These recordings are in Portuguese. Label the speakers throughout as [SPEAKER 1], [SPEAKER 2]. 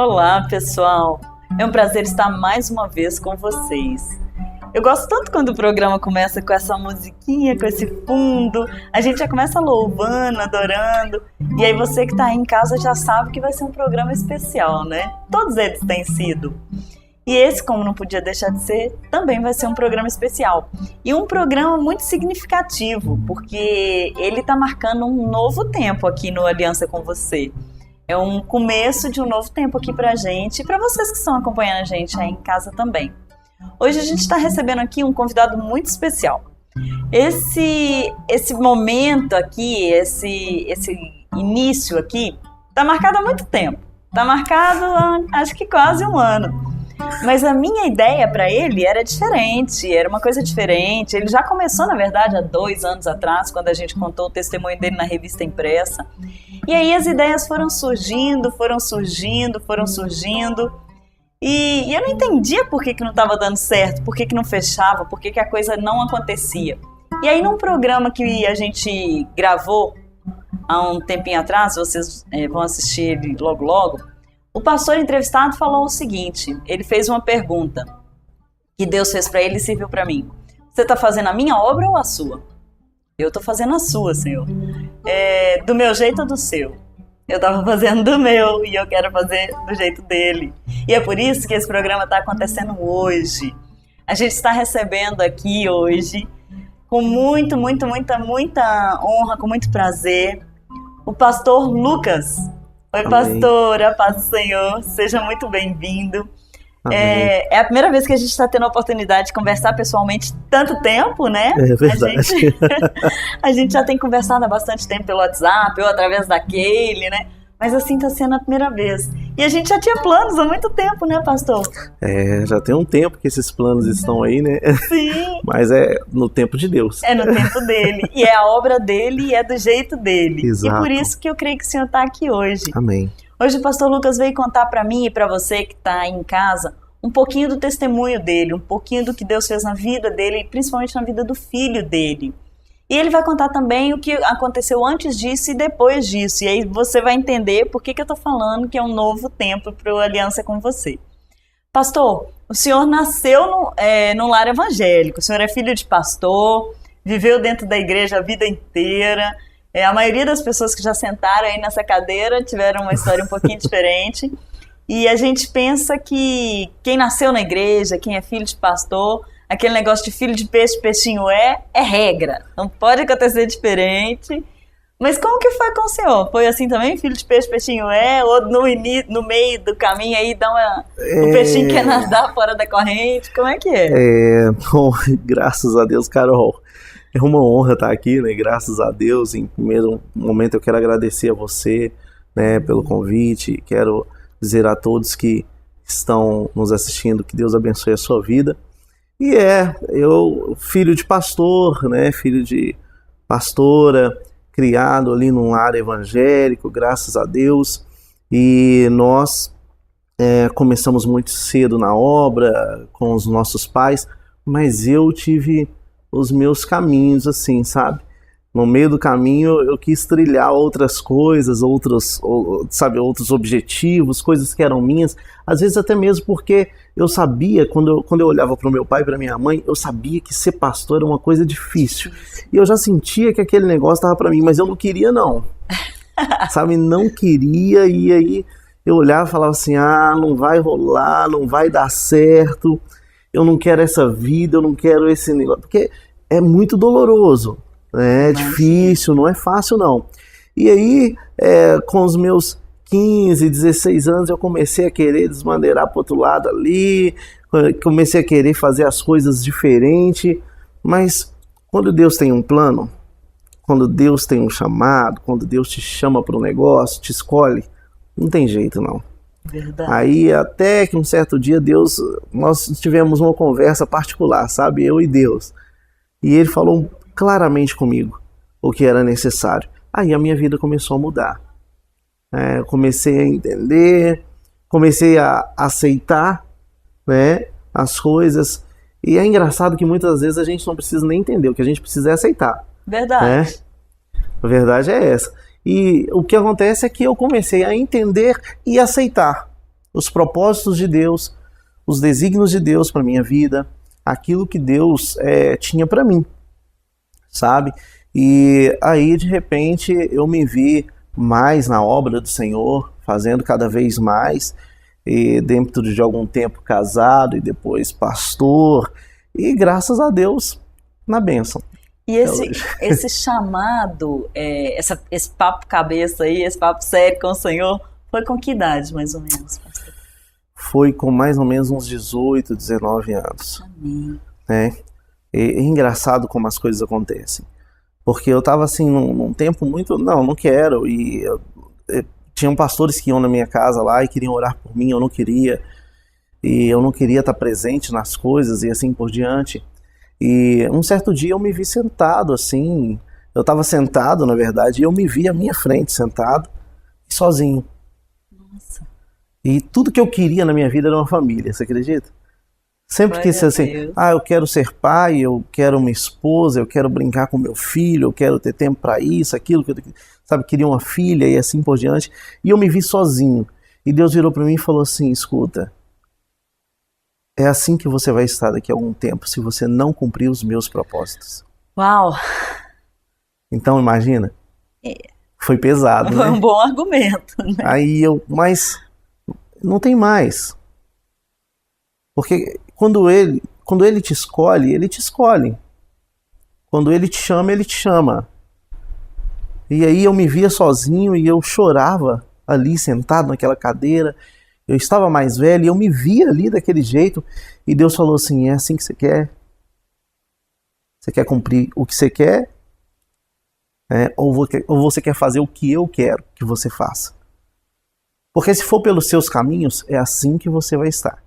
[SPEAKER 1] Olá, pessoal! É um prazer estar mais uma vez com vocês. Eu gosto tanto quando o programa começa com essa musiquinha, com esse fundo. A gente já começa louvando, adorando. E aí você que está aí em casa já sabe que vai ser um programa especial, né? Todos eles têm sido. E esse, como não podia deixar de ser, também vai ser um programa especial. E um programa muito significativo, porque ele está marcando um novo tempo aqui no Aliança com Você. É um começo de um novo tempo aqui pra gente e para vocês que estão acompanhando a gente aí em casa também. Hoje a gente está recebendo aqui um convidado muito especial. Esse momento aqui, esse início aqui, está marcado há muito tempo. Está marcado há, acho que quase um ano. Mas a minha ideia para ele era diferente, era uma coisa diferente. Ele já começou, na verdade, há 2 anos atrás, quando a gente contou o testemunho dele na revista impressa. E aí as ideias foram surgindo. E eu não entendia por que não estava dando certo, por que não fechava, por que a coisa não acontecia. E aí num programa que a gente gravou há um tempinho atrás, vocês vão assistir ele logo logo, o pastor entrevistado falou o seguinte, ele fez uma pergunta que Deus fez para ele e serviu para mim. Você está fazendo a minha obra ou a sua? Eu estou fazendo a sua, Senhor. Do meu jeito ou do seu? Eu estava fazendo do meu e eu quero fazer do jeito dele. E é por isso que esse programa está acontecendo hoje. A gente está recebendo aqui hoje, com muita honra, com muito prazer, o pastor Lucas. Oi,
[SPEAKER 2] Amém.
[SPEAKER 1] pastor, a paz do Senhor, seja muito bem-vindo. É a primeira vez que a gente está tendo a oportunidade de conversar pessoalmente tanto tempo, né?
[SPEAKER 2] É verdade.
[SPEAKER 1] A gente já tem conversado há bastante tempo pelo WhatsApp ou através da Keile, né? Mas assim está sendo a primeira vez. E a gente já tinha planos há muito tempo, né, pastor?
[SPEAKER 2] Já tem um tempo que esses planos estão aí, né?
[SPEAKER 1] Sim.
[SPEAKER 2] Mas é no tempo de Deus.
[SPEAKER 1] É no tempo dele. E é a obra dele e é do jeito dele.
[SPEAKER 2] Exato.
[SPEAKER 1] E por isso que eu creio que o Senhor está aqui hoje.
[SPEAKER 2] Amém.
[SPEAKER 1] Hoje o pastor Lucas veio contar para mim e para você que está aí em casa um pouquinho do testemunho dele, um pouquinho do que Deus fez na vida dele e principalmente na vida do filho dele. E ele vai contar também o que aconteceu antes disso e depois disso. E aí você vai entender por que eu estou falando que é um novo tempo para o Aliança com Você. Pastor, o senhor nasceu num lar evangélico, o senhor é filho de pastor, viveu dentro da igreja a vida inteira. A maioria das pessoas que já sentaram aí nessa cadeira tiveram uma história um pouquinho diferente. E a gente pensa que quem nasceu na igreja, quem é filho de pastor, aquele negócio de filho de peixe, peixinho é regra. Não pode acontecer diferente. Mas como que foi com o senhor? Foi assim também? Filho de peixe, peixinho é? Ou no meio do caminho aí o peixinho quer nadar fora da corrente? Como é que é?
[SPEAKER 2] Bom, graças a Deus, Carol. É uma honra estar aqui, né? Graças a Deus. Em primeiro momento eu quero agradecer a você, né, pelo convite. Quero dizer a todos que estão nos assistindo que Deus abençoe a sua vida. E eu, filho de pastor, né, filho de pastora, criado ali num lar evangélico, graças a Deus. E nós começamos muito cedo na obra com os nossos pais, mas eu tive os meus caminhos, assim, sabe? No meio do caminho eu quis trilhar outras coisas, outros objetivos, coisas que eram minhas, às vezes até mesmo porque eu sabia, quando eu olhava para o meu pai e para minha mãe, eu sabia que ser pastor era uma coisa difícil. E eu já sentia que aquele negócio estava para mim, mas eu não queria não. Sabe, não queria, e aí eu olhava e falava assim, não vai rolar, não vai dar certo, eu não quero essa vida, eu não quero esse negócio, porque é muito doloroso. É difícil, não é fácil não. E aí, com os meus 15, 16 anos, eu comecei a querer desmandeirar para o outro lado ali, comecei a querer fazer as coisas diferentes, mas quando Deus tem um plano, quando Deus tem um chamado, quando Deus te chama para um negócio, te escolhe, não tem jeito não.
[SPEAKER 1] Verdade.
[SPEAKER 2] Aí até que um certo dia nós tivemos uma conversa particular, sabe, eu e Deus, e Ele falou claramente comigo o que era necessário. Aí a minha vida começou a mudar. Eu comecei a entender, comecei a aceitar, né, as coisas. E é engraçado que muitas vezes a gente não precisa nem entender, o que a gente precisa é aceitar.
[SPEAKER 1] Verdade.
[SPEAKER 2] Né? A verdade é essa. E o que acontece é que eu comecei a entender e aceitar. os propósitos de Deus, os desígnios de Deus para minha vida, aquilo que Deus tinha para mim, sabe? E aí, de repente, eu me vi mais na obra do Senhor, fazendo cada vez mais, e dentro de algum tempo casado e depois pastor, e graças a Deus, na bênção.
[SPEAKER 1] E esse chamado, esse papo cabeça aí, esse papo sério com o Senhor, foi com que idade, mais ou menos, pastor?
[SPEAKER 2] Foi com mais ou menos uns 18, 19 anos.
[SPEAKER 1] Amém.
[SPEAKER 2] É engraçado como as coisas acontecem. Porque eu estava assim, num tempo muito... Não quero. E tinham pastores que iam na minha casa lá e queriam orar por mim, eu não queria. E eu não queria estar presente nas coisas e assim por diante. E um certo dia eu me vi sentado assim, eu estava sentado na verdade, e eu me vi à minha frente sentado, sozinho.
[SPEAKER 1] Nossa.
[SPEAKER 2] E tudo que eu queria na minha vida era uma família, você acredita? Sempre quis ser assim, eu quero ser pai, eu quero uma esposa, eu quero brincar com meu filho, eu quero ter tempo para isso, aquilo, sabe, queria uma filha e assim por diante. E eu me vi sozinho. E Deus virou para mim e falou assim, escuta, é assim que você vai estar daqui a algum tempo, se você não cumprir os meus propósitos.
[SPEAKER 1] Uau!
[SPEAKER 2] Então, imagina. Foi pesado,
[SPEAKER 1] Foi
[SPEAKER 2] né?
[SPEAKER 1] um bom argumento, né?
[SPEAKER 2] Aí mas não tem mais. Porque quando ele te escolhe, ele te escolhe. Quando ele te chama, ele te chama. E aí eu me via sozinho e eu chorava ali, sentado naquela cadeira. Eu estava mais velho e eu me via ali daquele jeito. E Deus falou assim, é assim que você quer? Você quer cumprir o que você quer? Ou você quer fazer o que eu quero que você faça? Porque se for pelos seus caminhos, é assim que você vai estar.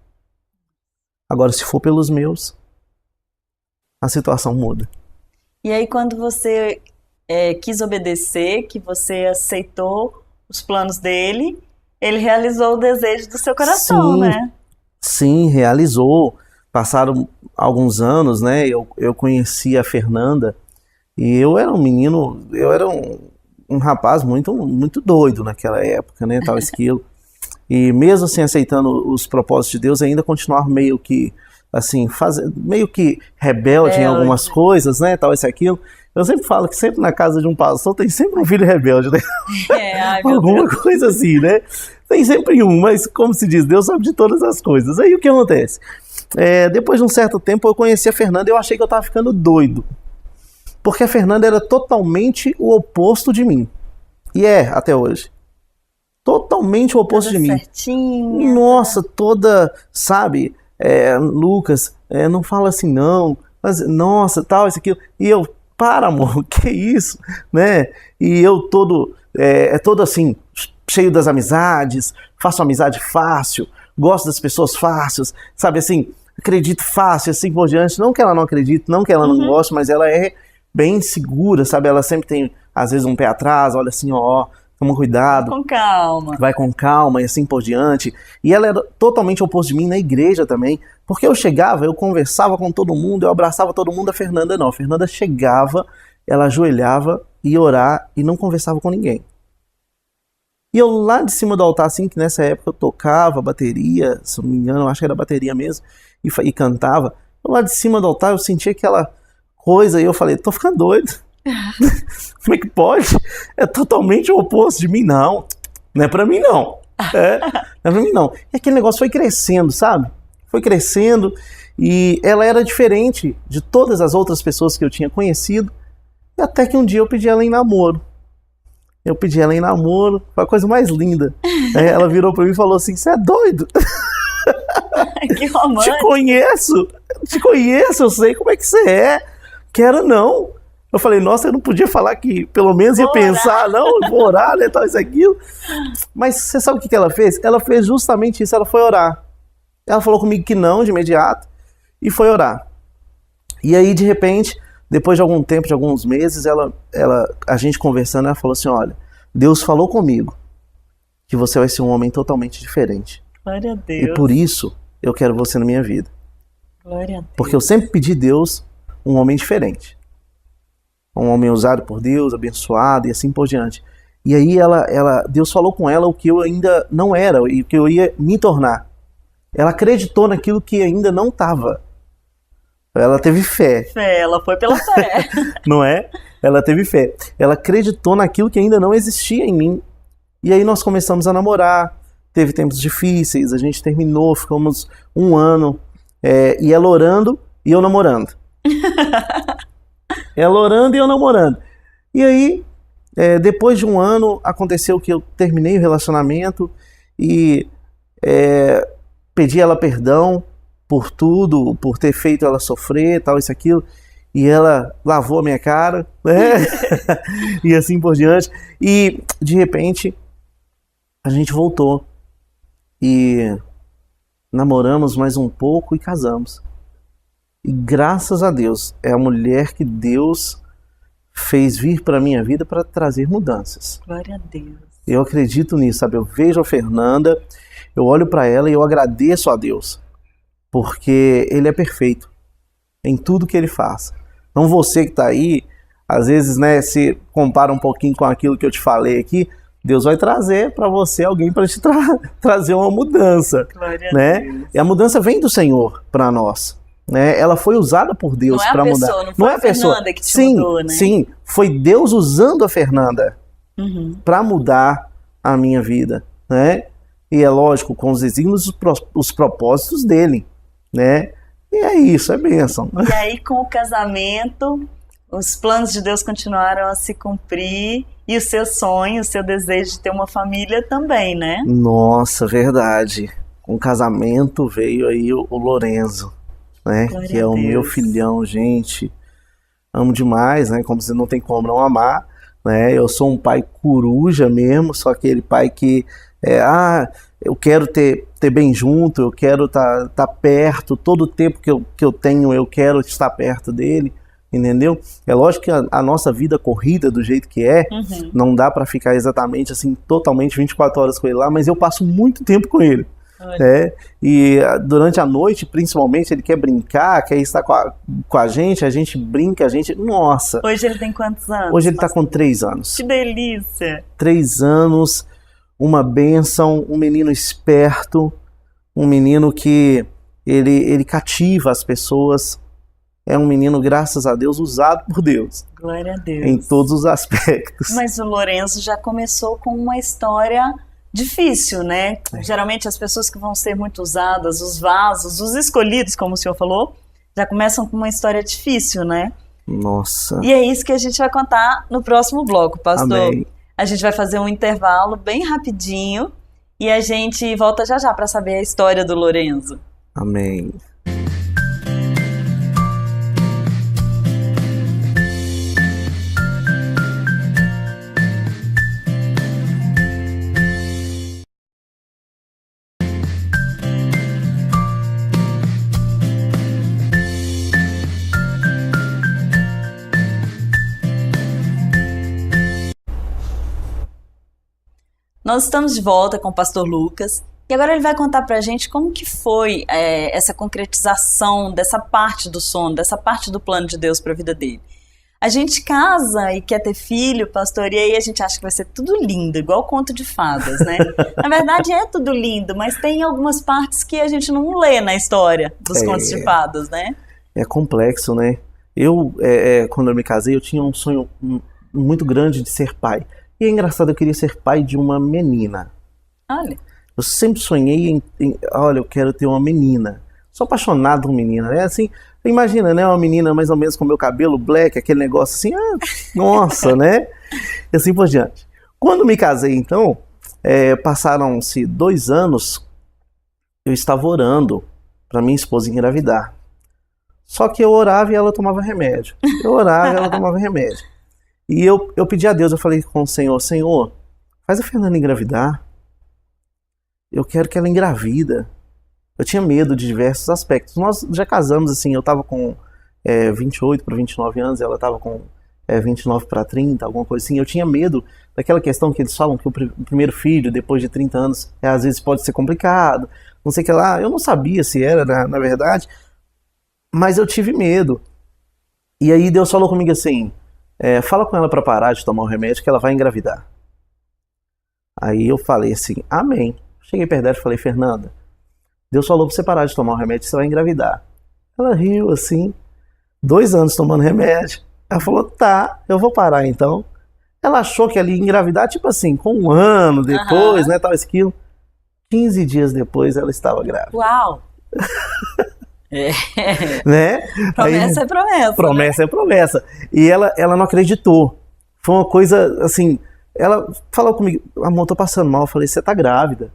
[SPEAKER 2] Agora, se for pelos meus, a situação muda.
[SPEAKER 1] E aí, quando você quis obedecer, que você aceitou os planos dele, ele realizou o desejo do seu coração, né?
[SPEAKER 2] Sim, realizou. Passaram alguns anos, né? Eu conheci a Fernanda e eu era um menino, eu era um rapaz muito, muito doido naquela época, né? Tal esquilo. E mesmo assim, aceitando os propósitos de Deus, ainda continuava meio que, assim, meio que rebelde em algumas coisas, né? Tal, isso, aquilo. Eu sempre falo que sempre na casa de um pastor tem sempre um filho rebelde, né? Alguma coisa assim, né? Tem sempre um, mas como se diz, Deus sabe de todas as coisas. Aí o que acontece? Depois de um certo tempo eu conheci a Fernanda e eu achei que eu estava ficando doido. Porque a Fernanda era totalmente o oposto de mim. E até hoje. Totalmente o oposto de mim.
[SPEAKER 1] Certinha.
[SPEAKER 2] Nossa, toda, sabe, Lucas, não fala assim não, mas, nossa, tal, isso, aquilo. E eu, para amor, que isso, né? E eu todo assim, cheio das amizades, faço amizade fácil, gosto das pessoas fáceis, sabe, assim, acredito fácil, assim por diante. Não que ela não acredite, não que ela não goste, mas ela é bem segura, sabe? Ela sempre tem, às vezes, um pé atrás, olha assim, toma cuidado.
[SPEAKER 1] Vai com calma.
[SPEAKER 2] Vai com calma e assim por diante. E ela era totalmente oposto de mim na igreja também. Porque eu chegava, eu conversava com todo mundo, eu abraçava todo mundo. A Fernanda não. A Fernanda chegava, ela ajoelhava, ia orar e não conversava com ninguém. E eu lá de cima do altar, assim, que nessa época eu tocava bateria, se não me engano, eu acho que era bateria mesmo, e cantava. Eu lá de cima do altar eu sentia aquela coisa e eu falei, tô ficando doido. Como é que pode? É totalmente o oposto de mim, não é pra mim não, não é pra mim não. E aquele negócio foi crescendo, sabe? Foi crescendo e ela era diferente de todas as outras pessoas que eu tinha conhecido, e até que um dia eu pedi ela em namoro. Foi a coisa mais linda. Ela virou pra mim e falou assim, você é doido?
[SPEAKER 1] Que romântico.
[SPEAKER 2] Te conheço, eu sei como é que você é. Quero não. Eu falei, nossa, eu não podia falar que pelo menos ia pensar, não, vou orar, né, tal, isso, aquilo. Mas você sabe o que ela fez? Ela fez justamente isso, ela foi orar. Ela falou comigo que não, de imediato, e foi orar. E aí, de repente, depois de algum tempo, de alguns meses, a gente conversando, ela falou assim, olha, Deus falou comigo que você vai ser um homem totalmente diferente.
[SPEAKER 1] Glória a Deus.
[SPEAKER 2] E por isso, eu quero você na minha vida.
[SPEAKER 1] Glória a Deus.
[SPEAKER 2] Porque eu sempre pedi a Deus um homem diferente. Um homem usado por Deus, abençoado e assim por diante. E aí Deus falou com ela o que eu ainda não era e o que eu ia me tornar. Ela acreditou naquilo que ainda não estava. Ela teve fé.
[SPEAKER 1] Ela foi pela fé.
[SPEAKER 2] Não é? Ela teve fé. Ela acreditou naquilo que ainda não existia em mim. E aí nós começamos a namorar. Teve tempos difíceis, a gente terminou, ficamos 1 ano. E ela orando e eu namorando. Ela orando e eu namorando. E aí, depois de 1 ano, aconteceu que eu terminei o relacionamento e pedi ela perdão por tudo, por ter feito ela sofrer, tal, isso, aquilo. E ela lavou a minha cara, né? E assim por diante. E, de repente, a gente voltou. E namoramos mais um pouco e casamos. E graças a Deus, é a mulher que Deus fez vir para a minha vida para trazer mudanças.
[SPEAKER 1] Glória a Deus.
[SPEAKER 2] Eu acredito nisso, sabe? Eu vejo a Fernanda, eu olho para ela e eu agradeço a Deus. Porque Ele é perfeito em tudo que Ele faz. Então você que está aí, às vezes, né, se compara um pouquinho com aquilo que eu te falei aqui, Deus vai trazer para você alguém para te trazer uma mudança.
[SPEAKER 1] Glória a
[SPEAKER 2] né?
[SPEAKER 1] Deus.
[SPEAKER 2] E a mudança vem do Senhor para nós. Né? Ela foi usada por Deus para mudar.
[SPEAKER 1] Não é a Fernanda que te mudou, né? Sim,
[SPEAKER 2] foi Deus usando a Fernanda para mudar a minha vida. Né? E é lógico, com os desígnios, os propósitos dele. Né? E é isso, é bênção.
[SPEAKER 1] E aí, com o casamento, os planos de Deus continuaram a se cumprir e o seu sonho, o seu desejo de ter uma família também, né?
[SPEAKER 2] Nossa, verdade. Com o casamento veio aí o Lorenzo, né?
[SPEAKER 1] Glória
[SPEAKER 2] que é o meu filhão, gente. Amo demais, né? Como você não tem como não amar, né? Eu sou um pai coruja mesmo, só aquele pai que eu quero ter bem junto, eu quero tá perto, todo o tempo que eu tenho eu quero estar perto dele, entendeu? É lógico que a nossa vida corrida do jeito que não dá para ficar exatamente assim, totalmente 24 horas com ele lá, mas eu passo muito tempo com ele. Né? E durante a noite, principalmente, ele quer brincar, quer estar com a gente brinca, nossa.
[SPEAKER 1] Hoje ele tem quantos anos?
[SPEAKER 2] Hoje ele está com 3 anos.
[SPEAKER 1] Que delícia!
[SPEAKER 2] 3 anos, uma bênção, um menino esperto, um menino que ele cativa as pessoas. É um menino, graças a Deus, usado por Deus.
[SPEAKER 1] Glória a Deus.
[SPEAKER 2] Em todos os aspectos.
[SPEAKER 1] Mas o Lorenzo já começou com uma história difícil, né? Geralmente as pessoas que vão ser muito usadas, os vasos, os escolhidos, como o senhor falou, já começam com uma história difícil, né?
[SPEAKER 2] Nossa.
[SPEAKER 1] E é isso que a gente vai contar no próximo bloco, pastor.
[SPEAKER 2] Amém.
[SPEAKER 1] A gente vai fazer um intervalo bem rapidinho e a gente volta já para saber a história do Lorenzo.
[SPEAKER 2] Amém.
[SPEAKER 1] Nós estamos de volta com o pastor Lucas e agora ele vai contar pra gente como que foi essa concretização dessa parte do sonho, dessa parte do plano de Deus para a vida dele. A gente casa e quer ter filho, pastor, e aí a gente acha que vai ser tudo lindo, igual conto de fadas, né? Na verdade é tudo lindo, mas tem algumas partes que a gente não lê na história dos contos de fadas, né? É
[SPEAKER 2] complexo, né? Eu, quando eu me casei, eu tinha um sonho muito grande de ser pai. E é engraçado, eu queria ser pai de uma menina.
[SPEAKER 1] Olha.
[SPEAKER 2] Eu sempre sonhei olha, eu quero ter uma menina. Sou apaixonado por menina, né? Assim, imagina, né? Uma menina mais ou menos com meu cabelo black, aquele negócio assim, nossa, né? E assim por diante. Quando me casei, então, passaram-se 2 anos, eu estava orando para minha esposa engravidar. Só que eu orava e ela tomava remédio. Eu orava e ela tomava remédio. E eu pedi a Deus, eu falei com o Senhor, Senhor, faz a Fernanda engravidar. Eu quero que ela engravida. Eu tinha medo de diversos aspectos. Nós já casamos assim, eu estava com 28 para 29 anos, ela estava com 29 para 30, alguma coisa assim. Eu tinha medo daquela questão que eles falam que o primeiro filho, depois de 30 anos, às vezes pode ser complicado, não sei o que lá. Eu não sabia se era, na verdade, mas eu tive medo. E aí Deus falou comigo assim, fala com ela para parar de tomar o remédio que ela vai engravidar. Aí eu falei assim, amém. Cheguei perto dela e falei, Fernanda, Deus falou pra você parar de tomar o remédio, você vai engravidar. Ela riu assim, 2 anos tomando remédio. Ela falou, tá, eu vou parar então. Ela achou que ela ia engravidar, tipo assim, com 1 ano depois, né, tal, esquilo. 15 dias depois ela estava grávida.
[SPEAKER 1] Uau!
[SPEAKER 2] Né?
[SPEAKER 1] Promessa
[SPEAKER 2] Aí,
[SPEAKER 1] é promessa.
[SPEAKER 2] Promessa é promessa. E ela não acreditou. Foi uma coisa assim. Ela falou comigo, amor, tô passando mal. Eu falei, você tá grávida.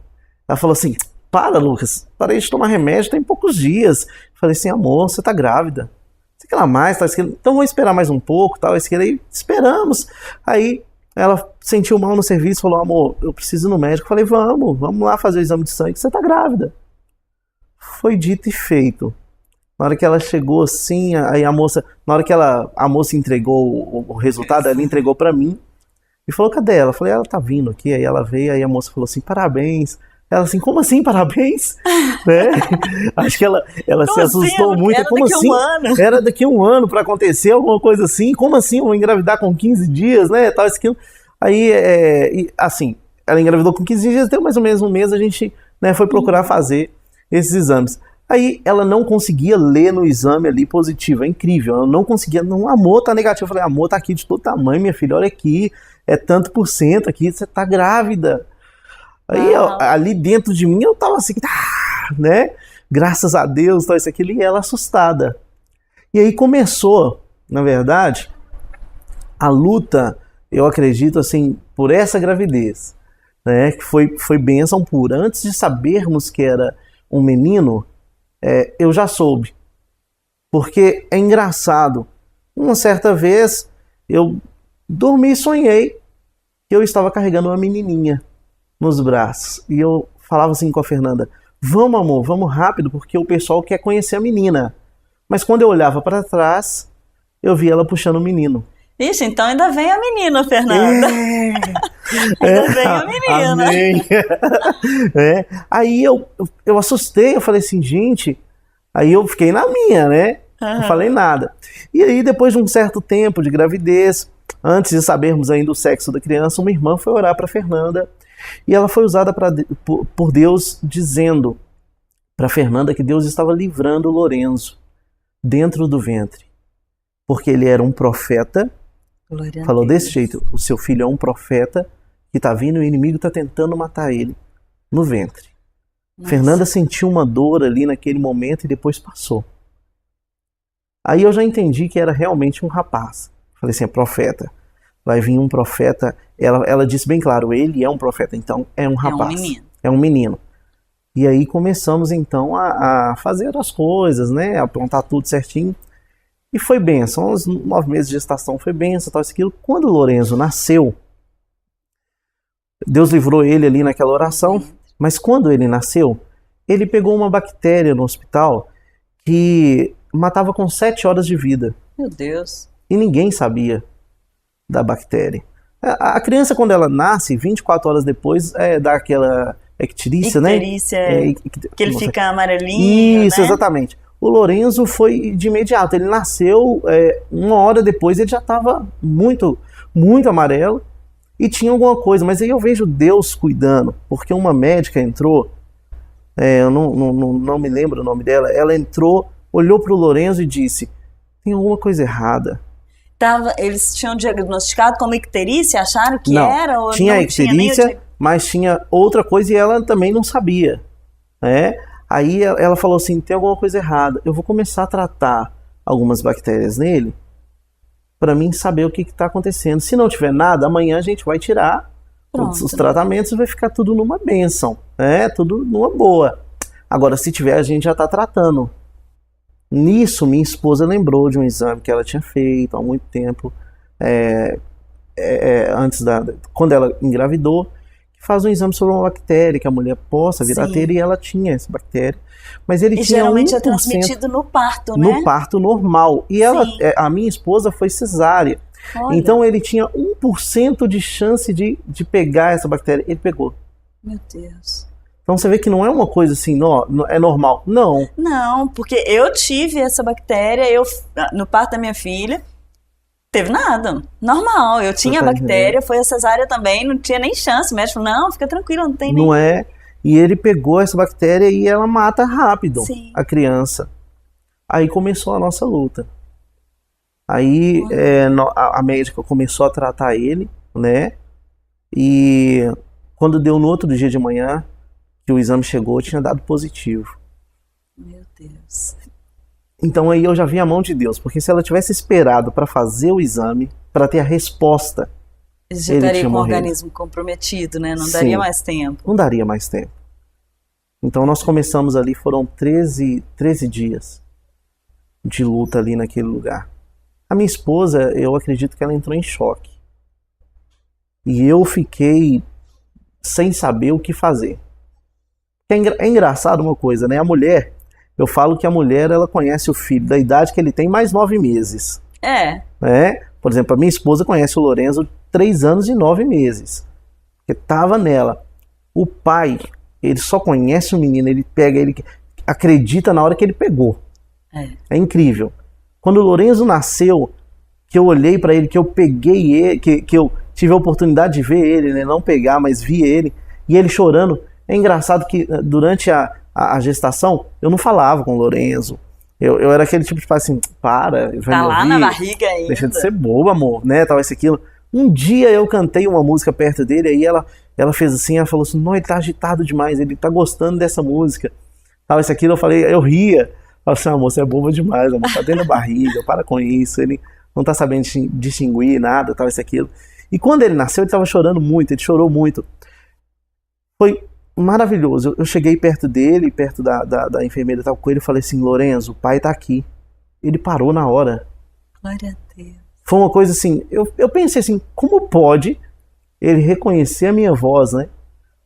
[SPEAKER 2] Ela falou assim, para, Lucas, parei de tomar remédio tem poucos dias. Eu falei assim, amor, você tá grávida. Você quer mais, tal, então vamos esperar mais um pouco, tal, aí esperamos. Aí ela sentiu mal no serviço, falou, amor, eu preciso ir no médico. Eu falei, vamos lá fazer o exame de sangue, você tá grávida. Foi dito e feito. Na hora que ela chegou assim, aí a moça, na hora que a moça entregou o resultado, ela entregou pra mim e falou, cadê ela? Eu falei, ela tá vindo aqui. Aí ela veio, aí a moça falou assim, parabéns. Ela assim, como assim, parabéns? Né? Acho que ela se assustou
[SPEAKER 1] assim?
[SPEAKER 2] muito.
[SPEAKER 1] Era
[SPEAKER 2] como
[SPEAKER 1] daqui
[SPEAKER 2] assim?
[SPEAKER 1] Um ano.
[SPEAKER 2] Era daqui a 1 ano pra acontecer alguma coisa assim? Como assim eu vou engravidar com 15 dias, né? Tal, aquilo. Aí, assim, ela engravidou com 15 dias, deu mais ou menos 1 mês, a gente, né, foi procurar fazer esses exames. Aí ela não conseguia ler no exame ali positivo, é incrível, ela não conseguia, não, amor, tá negativo. Eu falei, amor, tá aqui de todo tamanho, minha filha, olha aqui, é tanto por cento aqui, você tá grávida. Aí ali dentro de mim eu tava assim, né, graças a Deus, tal, isso, aquilo, e ela assustada. E aí começou, na verdade, a luta, eu acredito assim, por essa gravidez, né, que foi bênção pura. Antes de sabermos que era um menino, eu já soube. Porque é engraçado. Uma certa vez eu dormi e sonhei que eu estava carregando uma menininha nos braços. E eu falava assim com a Fernanda, vamos amor, vamos rápido, porque o pessoal quer conhecer a menina. Mas quando eu olhava para trás, eu vi ela puxando o menino.
[SPEAKER 1] Ixi, então ainda vem a menina, Fernanda. Ainda vem a menina.
[SPEAKER 2] Amém. Aí eu assustei, eu falei assim, gente, aí eu fiquei na minha, né? Não falei nada. E aí, depois de um certo tempo de gravidez, antes de sabermos ainda o sexo da criança, uma irmã foi orar para Fernanda e ela foi usada por Deus dizendo para Fernanda que Deus estava livrando o Lorenzo dentro do ventre, porque ele era um profeta. Falou desse jeito, o seu filho é um profeta que tá vindo e o inimigo tá tentando matar ele no ventre. Nossa. Fernanda sentiu uma dor ali naquele momento e depois passou. Aí eu já entendi que era realmente um rapaz. Falei assim, é profeta. Vai vir um profeta. Ela disse bem claro, ele é um profeta, então é um rapaz. É um menino. E aí começamos então a fazer as coisas, né? A plantar tudo certinho. E foi bênção, uns 9 meses de gestação foi bênção, tal, isso, aquilo. Quando o Lorenzo nasceu, Deus livrou ele ali naquela oração, mas quando ele nasceu, ele pegou uma bactéria no hospital que matava com 7 horas de vida.
[SPEAKER 1] Meu Deus.
[SPEAKER 2] E ninguém sabia da bactéria. A criança, quando ela nasce, 24 horas depois, dá aquela icterícia, né?
[SPEAKER 1] Icterícia, que ele fica amarelinho,
[SPEAKER 2] isso,
[SPEAKER 1] né?
[SPEAKER 2] Exatamente. O Lorenzo foi de imediato, ele nasceu, 1 hora depois ele já estava muito, muito amarelo e tinha alguma coisa, mas aí eu vejo Deus cuidando, porque uma médica entrou, eu não me lembro o nome dela, ela entrou, olhou para o Lorenzo e disse, tem alguma coisa errada.
[SPEAKER 1] Eles tinham diagnosticado como icterícia, acharam que
[SPEAKER 2] não,
[SPEAKER 1] era? Ou
[SPEAKER 2] tinha
[SPEAKER 1] não
[SPEAKER 2] icterícia,
[SPEAKER 1] tinha
[SPEAKER 2] mas tinha outra coisa e ela também não sabia, né? Aí ela falou assim, tem alguma coisa errada, eu vou começar a tratar algumas bactérias nele para mim saber o que está acontecendo. Se não tiver nada, amanhã a gente vai tirar os tratamentos e vai ficar tudo numa bênção, né? Tudo numa boa. Agora, se tiver, a gente já está tratando. Nisso, minha esposa lembrou de um exame que ela tinha feito há muito tempo, quando ela engravidou, faz um exame sobre uma bactéria que a mulher possa vir a ter, e ela tinha essa bactéria. Mas ele tinha
[SPEAKER 1] geralmente
[SPEAKER 2] 1%,
[SPEAKER 1] é transmitido no parto, né?
[SPEAKER 2] No parto normal. E a minha esposa foi cesárea.
[SPEAKER 1] Olha.
[SPEAKER 2] Então ele tinha 1% de chance de pegar essa bactéria. Ele pegou.
[SPEAKER 1] Meu Deus.
[SPEAKER 2] Então você vê que não é uma coisa assim, é normal. Não.
[SPEAKER 1] Não, porque eu tive essa bactéria no parto da minha filha. Teve nada, normal. Eu tinha a bactéria, foi a cesárea também, não tinha nem chance. O médico falou, não, fica tranquilo, não tem nem...
[SPEAKER 2] Não é? E ele pegou essa bactéria e ela mata rápido
[SPEAKER 1] Sim.
[SPEAKER 2] a criança. Aí começou a nossa luta. Aí a médica começou a tratar ele, né? E quando deu no outro dia de manhã, que o exame chegou, tinha dado positivo.
[SPEAKER 1] Meu Deus.
[SPEAKER 2] Então aí eu já vi a mão de Deus, porque se ela tivesse esperado para fazer o exame, para ter a resposta,
[SPEAKER 1] Ele já
[SPEAKER 2] ele
[SPEAKER 1] estaria
[SPEAKER 2] tinha
[SPEAKER 1] com o
[SPEAKER 2] morrido.
[SPEAKER 1] organismo comprometido, né? Não
[SPEAKER 2] Sim.
[SPEAKER 1] daria mais tempo.
[SPEAKER 2] Não daria mais tempo. Então nós começamos ali, foram 13 dias de luta ali naquele lugar. A minha esposa, eu acredito que ela entrou em choque. E eu fiquei sem saber o que fazer. É engraçado uma coisa, né? A mulher, eu falo que a mulher, ela conhece o filho da idade que ele tem mais 9 meses.
[SPEAKER 1] É.
[SPEAKER 2] Né? Por exemplo, a minha esposa conhece o Lorenzo 3 anos e 9 meses. Porque tava nela. O pai, ele só conhece o menino, ele pega, ele acredita na hora que ele pegou. É incrível. Quando o Lorenzo nasceu, que eu olhei para ele, que eu peguei ele, que eu tive a oportunidade de ver ele, né? Não pegar, mas vi ele, e ele chorando. É engraçado que durante a gestação, eu não falava com o Lorenzo. Eu era aquele tipo de pai assim, para, vai
[SPEAKER 1] Tá
[SPEAKER 2] me
[SPEAKER 1] lá
[SPEAKER 2] ouvir,
[SPEAKER 1] na barriga ainda.
[SPEAKER 2] deixa de ser bobo, amor, né? Tal, isso, aquilo. Um dia eu cantei uma música perto dele, aí ela fez assim, ela falou assim, não, ele tá agitado demais, ele tá gostando dessa música. Tal, isso, aquilo, eu falei, eu ria. Eu falei assim, amor, você é boba demais, amor, tá dentro da barriga, para com isso, ele não tá sabendo distinguir nada, tal, isso, aquilo. E quando ele nasceu, ele tava chorando muito, ele chorou muito. Foi maravilhoso. Eu cheguei perto dele, perto da enfermeira que tava com ele, e falei assim, Lorenzo, o pai tá aqui. Ele parou na hora.
[SPEAKER 1] Glória a Deus.
[SPEAKER 2] Foi uma coisa assim, eu pensei assim, como pode ele reconhecer a minha voz, né?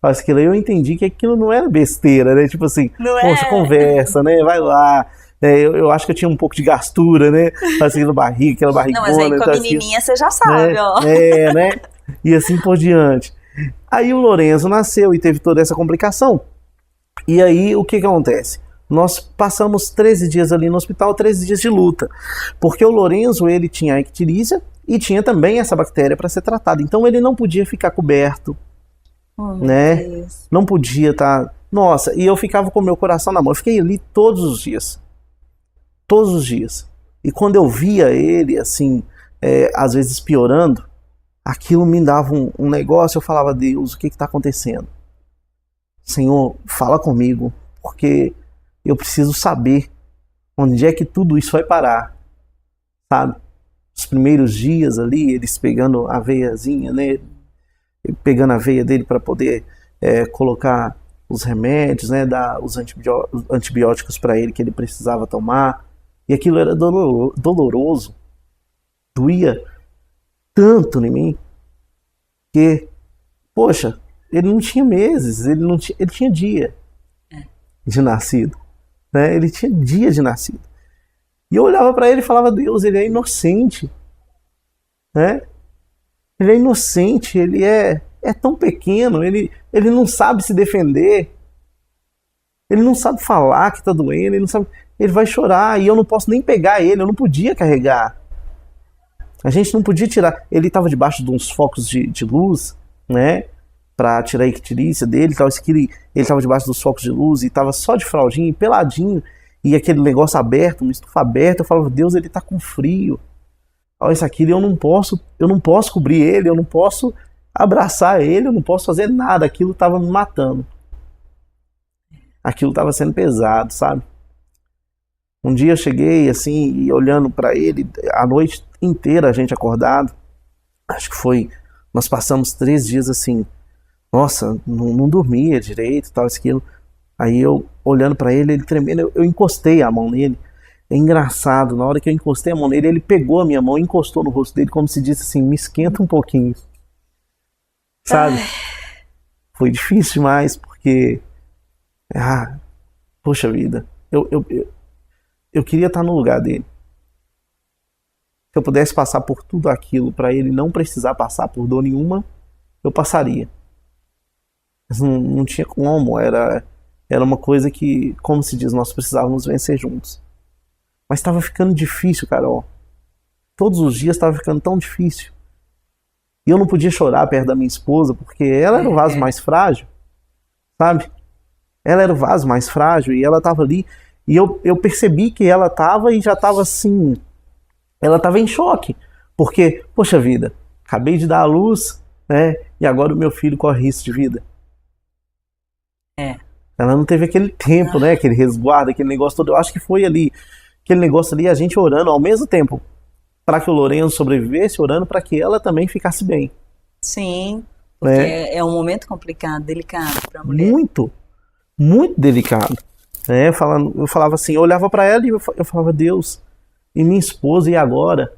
[SPEAKER 2] Aquilo aí eu entendi que aquilo não era besteira, né? Tipo assim,
[SPEAKER 1] Não
[SPEAKER 2] poxa, conversa, né? Vai lá. Eu acho que eu tinha um pouco de gastura, né? Assim, na barriga, aquela barrigona.
[SPEAKER 1] Não, mas aí com a menininha você já sabe,
[SPEAKER 2] né?
[SPEAKER 1] ó.
[SPEAKER 2] Né? E assim por diante. Aí o Lorenzo nasceu e teve toda essa complicação. E aí o que acontece? Nós passamos 13 dias ali no hospital, 13 dias de luta. Porque o Lorenzo, ele tinha a icterícia e tinha também essa bactéria para ser tratada. Então ele não podia ficar coberto, né?
[SPEAKER 1] Deus.
[SPEAKER 2] Não podia estar... Nossa, e eu ficava com o meu coração na mão. Eu fiquei ali todos os dias. Todos os dias. E quando eu via ele, assim, às vezes piorando, aquilo me dava um negócio. Eu falava, Deus, o que está acontecendo? Senhor, fala comigo, porque eu preciso saber onde é que tudo isso vai parar, sabe? Os primeiros dias ali, eles pegando a veiazinha, né? Pegando a veia dele para poder colocar os remédios, né? Dar os antibióticos para ele que ele precisava tomar. E aquilo era doloroso. Doía tanto em mim que, poxa, ele não tinha meses, ele tinha dia de nascido, né? Ele tinha dia de nascido. E eu olhava para ele e falava, Deus, ele é inocente, né? Ele é inocente, ele é tão pequeno, ele não sabe se defender, ele não sabe falar que tá doendo, ele não sabe, ele vai chorar e eu não posso nem pegar ele, eu não podia carregar. A gente não podia tirar, ele estava debaixo de uns focos de luz, né? Pra tirar a icterícia dele, tal, ele estava debaixo dos focos de luz e estava só de fraldinha, peladinho, e aquele negócio aberto, uma estufa aberta. Eu falava, Deus, ele tá com frio. Olha isso aqui, eu não posso cobrir ele, eu não posso abraçar ele, eu não posso fazer nada. Aquilo estava me matando. Aquilo estava sendo pesado, sabe? Um dia eu cheguei assim, e olhando para ele, a noite inteira a gente acordado. Acho que foi, nós passamos 3 dias assim, nossa, não dormia direito, tal, aquilo. Aí eu, olhando pra ele, ele tremendo, eu encostei a mão nele. É engraçado, na hora que eu encostei a mão nele, ele pegou a minha mão e encostou no rosto dele, como se disse assim, me esquenta um pouquinho. Sabe? Foi difícil demais, porque... poxa vida, eu queria estar no lugar dele. Se eu pudesse passar por tudo aquilo pra ele não precisar passar por dor nenhuma, eu passaria. Mas não tinha como, era uma coisa que, como se diz, nós precisávamos vencer juntos. Mas estava ficando difícil, Carol. Todos os dias estava ficando tão difícil. E eu não podia chorar perto da minha esposa, porque ela era o vaso mais frágil, sabe? Ela era o vaso mais frágil e ela estava ali. E eu percebi que ela estava e já estava assim, ela estava em choque. Porque, poxa vida, acabei de dar à luz, né? E agora o meu filho corre risco de vida. Ela não teve aquele tempo, né? Aquele resguardo, aquele negócio todo. Eu acho que foi ali, aquele negócio ali, a gente orando ao mesmo tempo para que o Lorenzo sobrevivesse, orando para que ela também ficasse bem.
[SPEAKER 1] Sim, porque é um momento complicado, delicado para a mulher.
[SPEAKER 2] Muito, muito delicado. Eu falava assim, eu olhava para ela e eu falava, Deus, e minha esposa, e agora?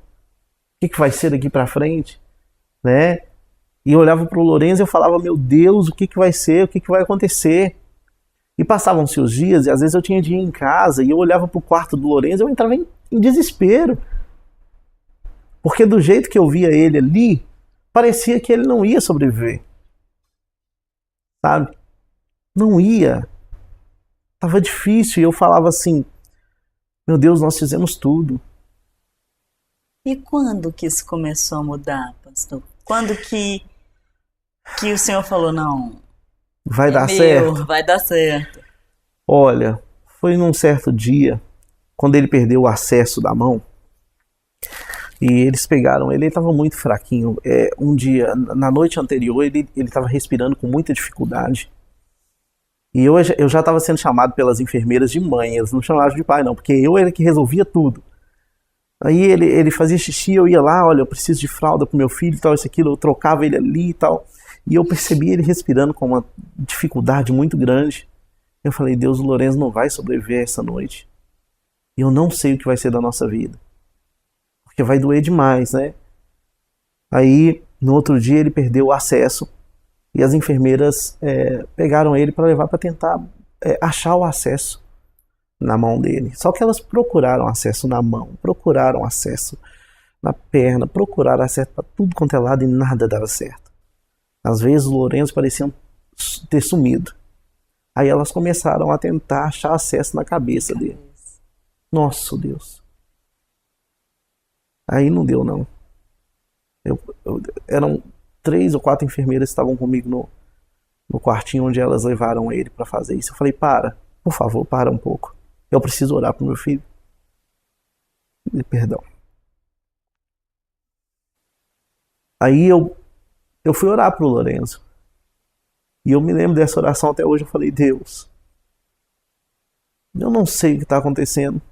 [SPEAKER 2] O que vai ser daqui para frente? Né? E eu olhava para o Lorenzo e eu falava, meu Deus, o que vai ser? O que vai acontecer? E passavam-se os dias, e às vezes eu tinha dia em casa, e eu olhava para o quarto do Lorenzo e eu entrava em desespero. Porque do jeito que eu via ele ali, parecia que ele não ia sobreviver. Sabe? Não ia. Tava difícil, e eu falava assim, meu Deus, nós fizemos tudo.
[SPEAKER 1] E quando que isso começou a mudar, pastor? Quando que o senhor falou, não,
[SPEAKER 2] vai dar certo?
[SPEAKER 1] Vai dar certo.
[SPEAKER 2] Olha, foi num certo dia, quando ele perdeu o acesso da mão, e eles pegaram ele estava muito fraquinho. Um dia, na noite anterior, ele estava respirando com muita dificuldade. E eu já estava sendo chamado pelas enfermeiras de mãe, eles não chamavam de pai não, porque eu era que resolvia tudo. Aí ele fazia xixi, eu ia lá, olha, eu preciso de fralda pro meu filho e tal, isso, aquilo, eu trocava ele ali e tal. E eu percebi ele respirando com uma dificuldade muito grande. Eu falei, Deus, o Lorenzo não vai sobreviver essa noite. E eu não sei o que vai ser da nossa vida. Porque vai doer demais, né? Aí, no outro dia, ele perdeu o acesso. E as enfermeiras pegaram ele para levar para tentar achar o acesso na mão dele. Só que elas procuraram acesso na mão, procuraram acesso na perna, procuraram acesso para tudo quanto é lado e nada dava certo. Às vezes, o Lorenzo parecia ter sumido. Aí elas começaram a tentar achar acesso na cabeça dele. Nossa, Deus. Aí não deu, não. Eram 3 ou 4 enfermeiras que estavam comigo no quartinho onde elas levaram ele para fazer isso. Eu falei, por favor, para um pouco. Eu preciso orar pro meu filho. Perdão. Aí eu fui orar pro Lorenzo. E eu me lembro dessa oração até hoje. Eu falei, Deus, eu não sei o que está acontecendo.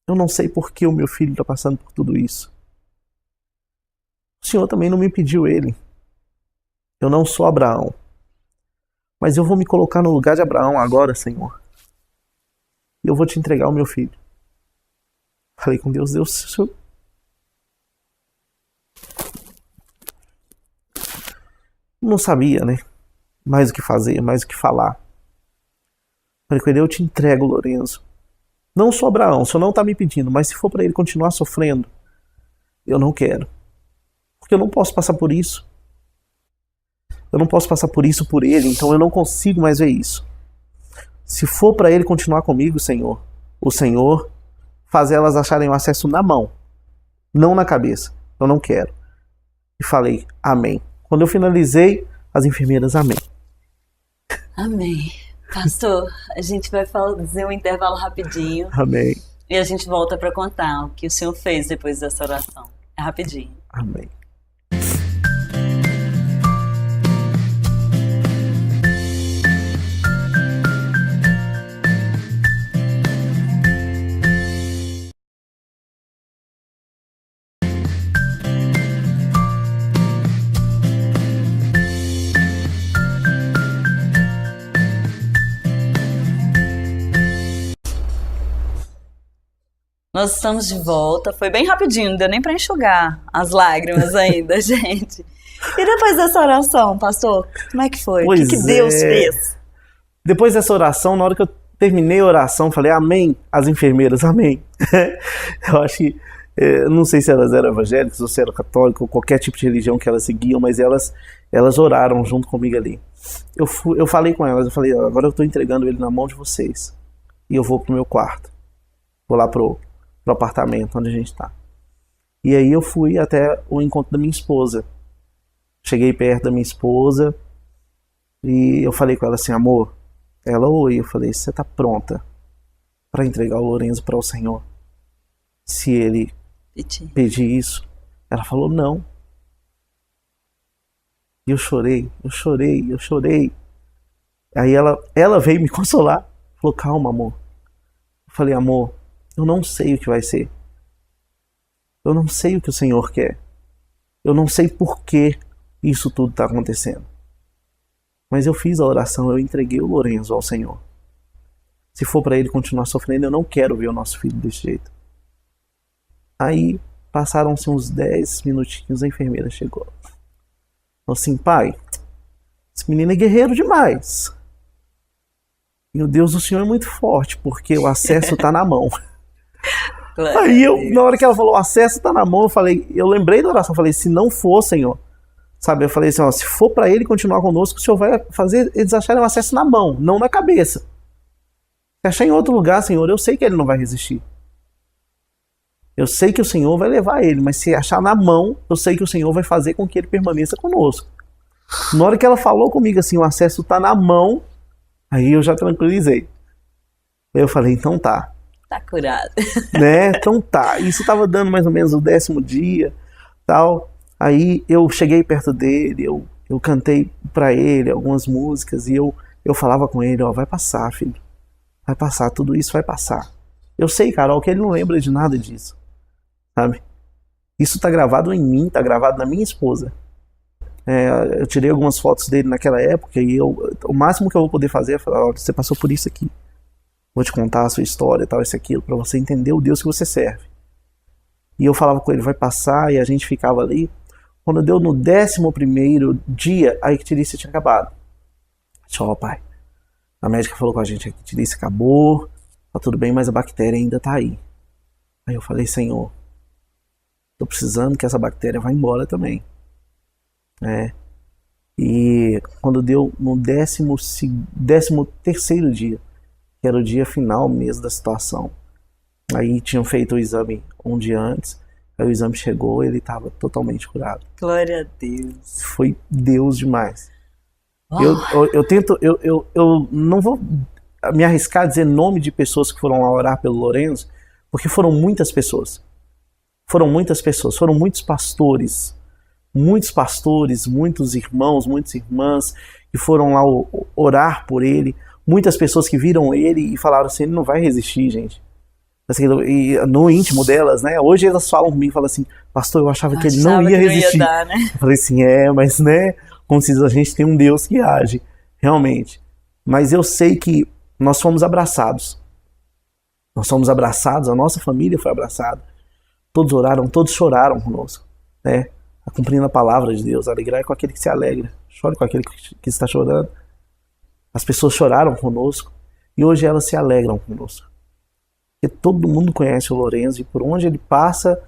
[SPEAKER 2] Eu não sei por que o meu filho está passando por tudo isso. O Senhor também não me pediu ele. Eu não sou Abraão. Mas eu vou me colocar no lugar de Abraão agora, Senhor. E eu vou te entregar o meu filho. Falei com Deus, Senhor. Não sabia, né? Mais o que fazer, mais o que falar. Falei com ele, eu te entrego, Lorenzo. Não sou Abraão, o Senhor não está me pedindo, mas se for para ele continuar sofrendo, eu não quero. Porque eu não posso passar por isso. Eu não posso passar por isso por ele, então eu não consigo mais ver isso. Se for para ele continuar comigo, Senhor, o Senhor faz elas acharem o acesso na mão, não na cabeça. Eu não quero. E falei, amém. Quando eu finalizei, as enfermeiras, amém.
[SPEAKER 1] Amém. Pastor, a gente vai fazer um intervalo rapidinho.
[SPEAKER 2] Amém.
[SPEAKER 1] E a gente volta para contar o que o Senhor fez depois dessa oração. É rapidinho.
[SPEAKER 2] Amém.
[SPEAKER 1] Nós estamos de volta. Foi bem rapidinho, não deu nem para enxugar as lágrimas ainda, gente. E depois dessa oração, pastor, como é que foi? O que Deus fez?
[SPEAKER 2] Depois dessa oração, na hora que eu terminei a oração, falei, amém, as enfermeiras, amém. Eu acho que, não sei se elas eram evangélicas ou se eram católicas, ou qualquer tipo de religião que elas seguiam, mas elas oraram junto comigo ali. Eu falei com elas, eu falei, agora eu estou entregando ele na mão de vocês. E eu vou pro meu quarto. Vou lá pro apartamento onde a gente está. E aí eu fui até o encontro da minha esposa. Cheguei perto da minha esposa e eu falei com ela assim, amor. Ela, oi, eu falei, você tá pronta para entregar o Lorenzo para o Senhor? Se ele pedir isso? Ela falou, não. E eu chorei. Aí ela veio me consolar. Falou, calma, amor. Eu falei, amor, eu não sei o que vai ser. Eu não sei o que o Senhor quer. Eu não sei por que isso tudo está acontecendo. Mas eu fiz a oração, eu entreguei o Lorenzo ao Senhor. Se for para ele continuar sofrendo, eu não quero ver o nosso filho desse jeito. Aí, passaram-se uns 10 minutinhos, a enfermeira chegou. Falou assim, pai, esse menino é guerreiro demais. E o Deus do Senhor é muito forte, porque o acesso está na mão. Aí, na hora que ela falou, o acesso está na mão, eu lembrei da oração, falei, se não for, Senhor, sabe, eu falei assim, ó, se for para ele continuar conosco, o Senhor vai fazer eles acharem o acesso na mão, não na cabeça. Se achar em outro lugar, Senhor, eu sei que ele não vai resistir. Eu sei que o Senhor vai levar ele, mas se achar na mão, eu sei que o Senhor vai fazer com que ele permaneça conosco. Na hora que ela falou comigo assim, o acesso está na mão, aí eu já tranquilizei. Aí eu falei, então tá.
[SPEAKER 1] Tá curado.
[SPEAKER 2] Né? Então tá. Isso tava dando mais ou menos o 10º dia, tal. Aí eu cheguei perto dele, eu cantei pra ele algumas músicas e eu falava com ele, ó, vai passar, filho. Vai passar, tudo isso vai passar. Eu sei, Carol, que ele não lembra de nada disso. Sabe? Isso tá gravado em mim, tá gravado na minha esposa. Eu tirei algumas fotos dele naquela época e o máximo que eu vou poder fazer é falar, ó, você passou por isso aqui. Vou te contar a sua história, tal, isso, aquilo, pra você entender o Deus que você serve. E eu falava com ele, vai passar, e a gente ficava ali. Quando deu no 11º dia, a icterícia tinha acabado. Ó, pai, a médica falou com a gente, a icterícia acabou, tá tudo bem, mas a bactéria ainda tá aí. Aí eu falei, Senhor, tô precisando que essa bactéria vá embora também. E quando deu no 13º dia, que era o dia final mesmo da situação, aí tinham feito o exame um dia antes, aí o exame chegou e ele estava totalmente curado.
[SPEAKER 1] Glória a Deus.
[SPEAKER 2] Foi Deus demais. Eu não vou me arriscar a dizer nome de pessoas que foram lá orar pelo Lorenzo, porque foram muitas pessoas. Foram muitas pessoas, foram muitos pastores, muitos irmãos, muitas irmãs que foram lá orar por ele, muitas pessoas que viram ele e falaram assim, ele não vai resistir, gente. Assim, e no íntimo delas, né? Hoje elas falam comigo, falam assim, pastor, eu achava que ele não ia resistir.
[SPEAKER 1] Não ia dar, né?
[SPEAKER 2] Eu falei assim, mas né, como se diz, a gente tem um Deus que age, realmente. Mas eu sei que nós fomos abraçados. Nós fomos abraçados, a nossa família foi abraçada. Todos oraram, todos choraram conosco, né? Cumprindo a palavra de Deus, alegrar com aquele que se alegra, chore com aquele que está chorando. As pessoas choraram conosco e hoje elas se alegram conosco. Porque todo mundo conhece o Lorenzo e por onde ele passa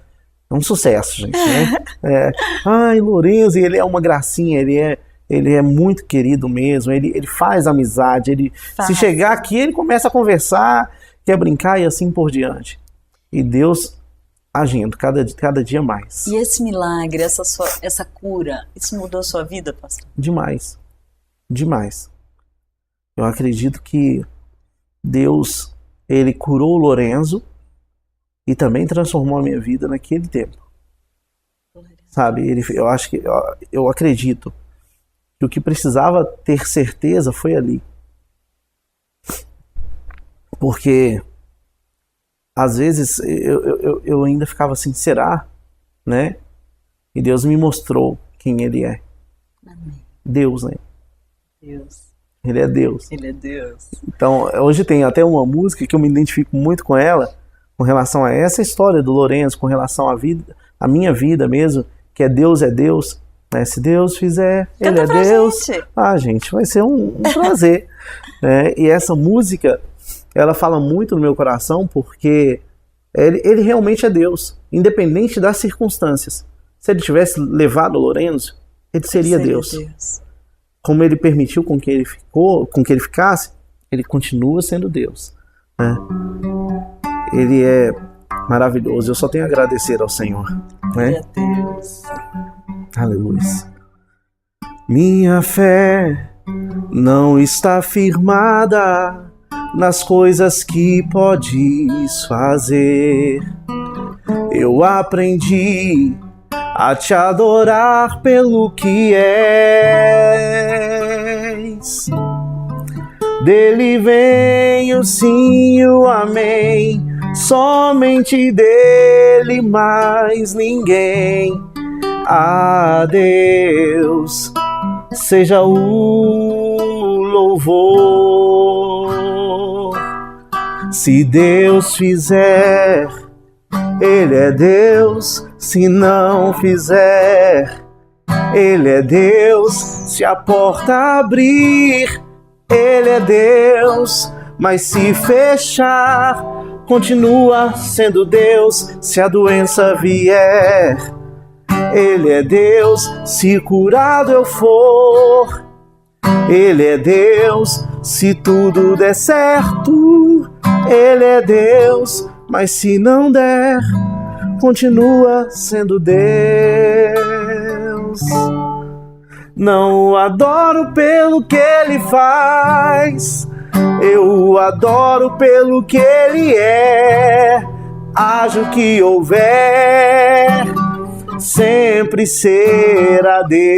[SPEAKER 2] é um sucesso, gente, né? Ai, Lorenzo, ele é uma gracinha, ele é muito querido mesmo, ele faz amizade, se chegar aqui ele começa a conversar, quer brincar e assim por diante. E Deus agindo cada dia mais.
[SPEAKER 1] E esse milagre, essa cura, isso mudou a sua vida, pastor?
[SPEAKER 2] Demais. Demais. Eu acredito que Deus, ele curou o Lorenzo e também transformou a minha vida naquele tempo. Sabe, eu acredito que o que precisava ter certeza foi ali. Porque às vezes eu ainda ficava assim, será? Né? E Deus me mostrou quem ele é.
[SPEAKER 1] Amém.
[SPEAKER 2] Deus, né?
[SPEAKER 1] Deus.
[SPEAKER 2] Ele é Deus.
[SPEAKER 1] Ele é Deus.
[SPEAKER 2] Então, hoje tem até uma música que eu me identifico muito com ela, com relação a essa história do Lorenzo, com relação à minha vida mesmo, que é Deus, né? Se Deus fizer, Ele é Deus. Gente, vai ser um prazer. Né? E essa música, ela fala muito no meu coração, porque ele realmente é Deus, independente das circunstâncias. Se ele tivesse levado o Lorenzo, ele seria Deus. Como ele permitiu com que ele ficasse, ele continua sendo Deus. Né? Ele é maravilhoso. Eu só tenho a agradecer ao Senhor, né?
[SPEAKER 1] Glória a Deus.
[SPEAKER 2] Aleluia. Minha fé não está firmada nas coisas que podes fazer. Eu aprendi a te adorar pelo que és. Dele vem o sim e o amém, somente dele, mais ninguém. A Deus seja o louvor. Se Deus fizer, Ele é Deus. Se não fizer, Ele é Deus. Se a porta abrir, Ele é Deus. Mas se fechar, continua sendo Deus. Se a doença vier, Ele é Deus. Se curado eu for, Ele é Deus. Se tudo der certo, Ele é Deus. Mas se não der, continua sendo Deus. Não o adoro pelo que Ele faz, eu o adoro pelo que Ele é. Haja o que houver, sempre será Deus.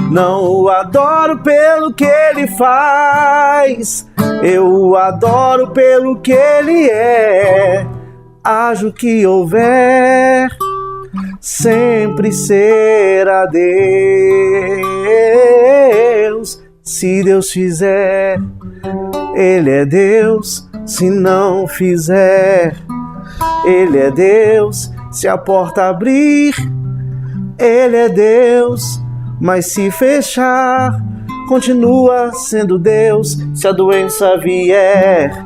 [SPEAKER 2] Não o adoro pelo que Ele faz, eu o adoro pelo que Ele é. Haja o que houver, sempre será Deus. Se Deus fizer, Ele é Deus. Se não fizer, Ele é Deus. Se a porta abrir, Ele é Deus. Mas se fechar, continua sendo Deus. Se a doença vier,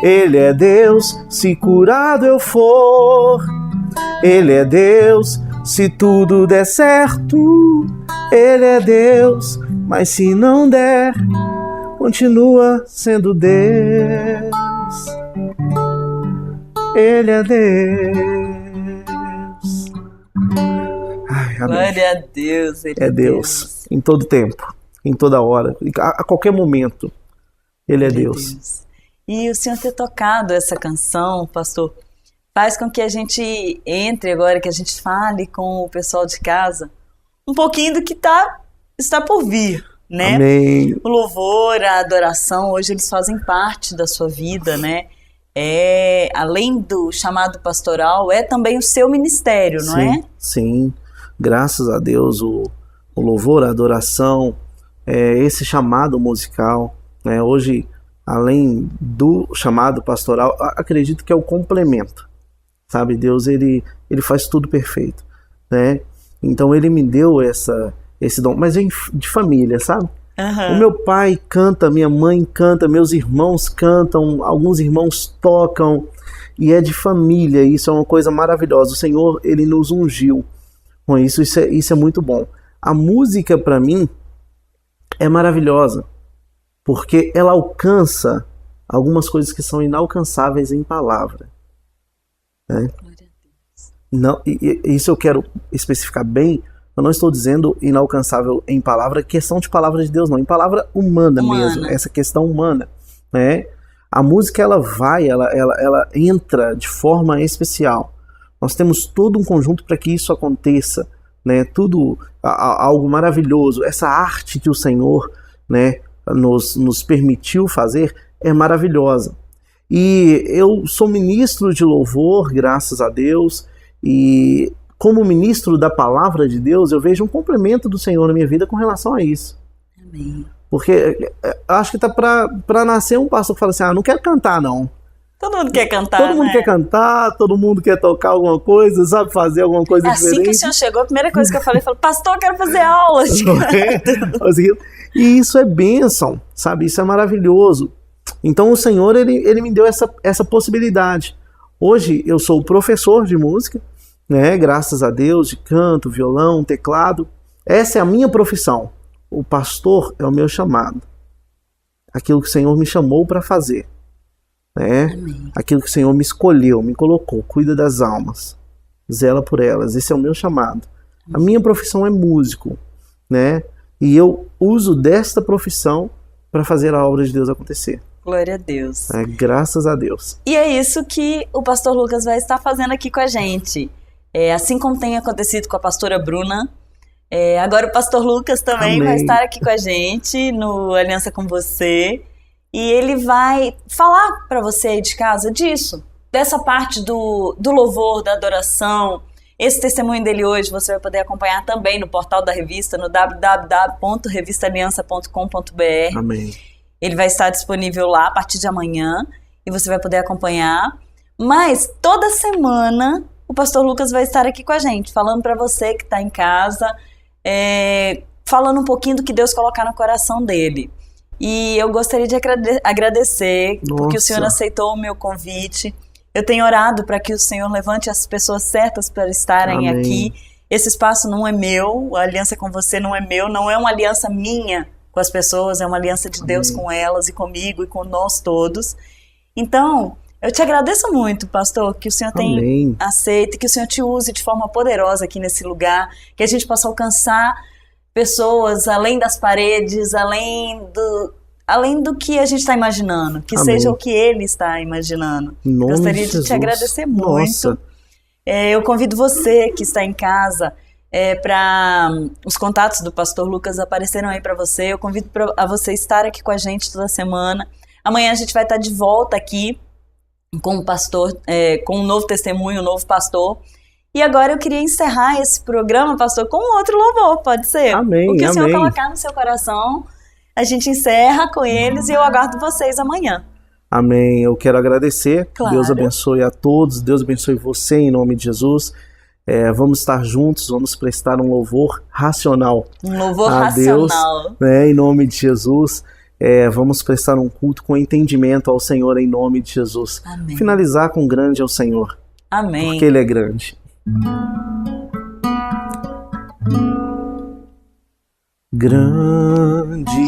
[SPEAKER 2] Ele é Deus. Se curado eu for, Ele é Deus. Se tudo der certo, Ele é Deus. Mas se não der, continua sendo Deus. Ele é Deus. Ai,
[SPEAKER 1] Glória a Deus. Ele
[SPEAKER 2] é Deus. Em todo tempo, em toda hora, a qualquer momento. Ele é Deus.
[SPEAKER 1] E o Senhor ter tocado essa canção, pastor, faz com que a gente entre agora, que a gente fale com o pessoal de casa um pouquinho do que está por vir, né?
[SPEAKER 2] Amém.
[SPEAKER 1] O louvor, a adoração, hoje eles fazem parte da sua vida, né? Além do chamado pastoral, é também o seu ministério, não é?
[SPEAKER 2] Sim, graças a Deus, o louvor, a adoração, esse chamado musical, né? Hoje, além do chamado pastoral, acredito que é o complemento, sabe? Deus, ele faz tudo perfeito, né? Então Ele me deu esse dom, mas vem de família, sabe?
[SPEAKER 1] Uhum.
[SPEAKER 2] O meu pai canta, minha mãe canta, meus irmãos cantam, alguns irmãos tocam, e é de família. Isso é uma coisa maravilhosa. O Senhor, Ele nos ungiu com isso. Isso é muito bom. A música, para mim, é maravilhosa, porque ela alcança algumas coisas que são inalcançáveis em palavra, né? Não, isso eu quero especificar bem. Eu não estou dizendo inalcançável em palavra, questão de palavra de Deus, não. Em palavra humana mesmo, essa questão humana, né? A música, ela entra de forma especial. Nós temos todo um conjunto para que isso aconteça, né? Tudo, algo maravilhoso. Essa arte que o Senhor, né, nos permitiu fazer é maravilhosa. E eu sou ministro de louvor, graças a Deus, e como ministro da palavra de Deus, eu vejo um complemento do Senhor na minha vida com relação a isso.
[SPEAKER 1] Amém.
[SPEAKER 2] Porque acho que tá para nascer um pastor que fala assim, não quero cantar não.
[SPEAKER 1] Todo mundo quer cantar,
[SPEAKER 2] Todo mundo quer cantar, todo mundo quer tocar alguma coisa, sabe fazer alguma coisa diferente.
[SPEAKER 1] Assim que o senhor chegou, a primeira coisa que eu falei, pastor, eu quero fazer aula de canto.
[SPEAKER 2] E isso é bênção, sabe? Isso é maravilhoso. Então o Senhor, ele me deu essa possibilidade. Hoje eu sou professor de música, né? Graças a Deus, de canto, violão, teclado. Essa é a minha profissão. O pastor é o meu chamado. Aquilo que o Senhor me chamou para fazer. né?
[SPEAKER 1] Amém.
[SPEAKER 2] Aquilo que o Senhor me escolheu, me colocou, cuida das almas, zela por elas, esse é o meu chamado. A minha profissão é músico, né? E eu uso desta profissão para fazer a obra de Deus acontecer.
[SPEAKER 1] Glória a Deus.
[SPEAKER 2] Graças a Deus.
[SPEAKER 1] E é isso que o pastor Lucas vai estar fazendo aqui com a gente. Assim como tem acontecido com a pastora Bruna, agora o pastor Lucas também vai estar aqui com a gente no Aliança com Você. E ele vai falar para você aí de casa disso, dessa parte do louvor, da adoração. Esse testemunho dele hoje você vai poder acompanhar também no portal da revista, no www.revistaaliança.com.br.
[SPEAKER 2] Amém.
[SPEAKER 1] Ele vai estar disponível lá a partir de amanhã e você vai poder acompanhar. Mas toda semana o pastor Lucas vai estar aqui com a gente, falando para você que está em casa, falando um pouquinho do que Deus colocar no coração dele. E eu gostaria de agradecer, porque o Senhor aceitou o meu convite. Eu tenho orado para que o Senhor levante as pessoas certas para estarem aqui. Esse espaço não é meu, a aliança com você não é meu, não é uma aliança minha com as pessoas, é uma aliança de Deus com elas e comigo e com nós todos. Então, eu te agradeço muito, pastor, que o Senhor tem aceito, que o Senhor te use de forma poderosa aqui nesse lugar, que a gente possa alcançar pessoas além das paredes, além do que a gente está imaginando, que seja o que Ele está imaginando. Gostaria de te agradecer muito. Eu convido você que está em casa, para os contatos do pastor Lucas apareceram aí para você. Eu convido a você estar aqui com a gente toda semana. Amanhã a gente vai estar de volta aqui com o pastor, com um novo testemunho, um novo pastor. E agora eu queria encerrar esse programa, pastor, com um outro louvor, pode ser?
[SPEAKER 2] Amém,
[SPEAKER 1] o que o Senhor
[SPEAKER 2] amém.
[SPEAKER 1] colocar no seu coração, a gente encerra com eles e eu aguardo vocês amanhã.
[SPEAKER 2] Amém. Eu quero agradecer.
[SPEAKER 1] Claro.
[SPEAKER 2] Deus abençoe a todos. Deus abençoe você em nome de Jesus. Vamos estar juntos, vamos prestar um louvor racional.
[SPEAKER 1] Um louvor
[SPEAKER 2] a
[SPEAKER 1] racional.
[SPEAKER 2] Deus, né, em nome de Jesus. Vamos prestar um culto com entendimento ao Senhor em nome de Jesus.
[SPEAKER 1] Amém.
[SPEAKER 2] Finalizar com grande ao Senhor.
[SPEAKER 1] Amém.
[SPEAKER 2] Porque Ele é grande. Grande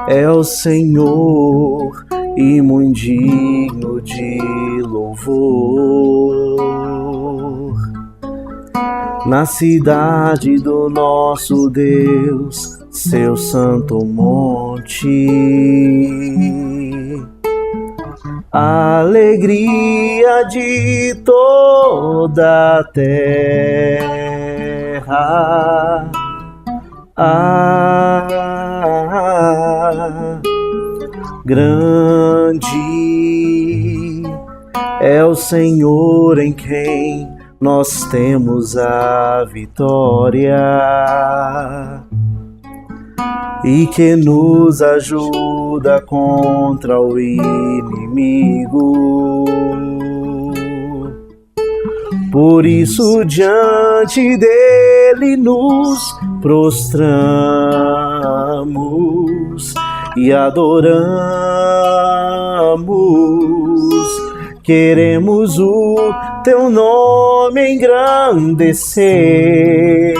[SPEAKER 2] é o Senhor e muito digno de louvor. Na cidade do nosso Deus, seu santo monte, a alegria de toda a terra. Grande é o Senhor em quem nós temos a vitória e que nos ajuda contra o inimigo. Por isso diante dele nos prostramos e adoramos. Queremos o teu nome engrandecer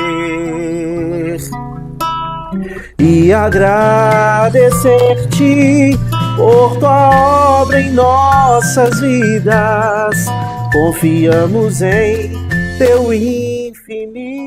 [SPEAKER 2] e agradecer-te por tua obra em nossas vidas. Confiamos em teu infinito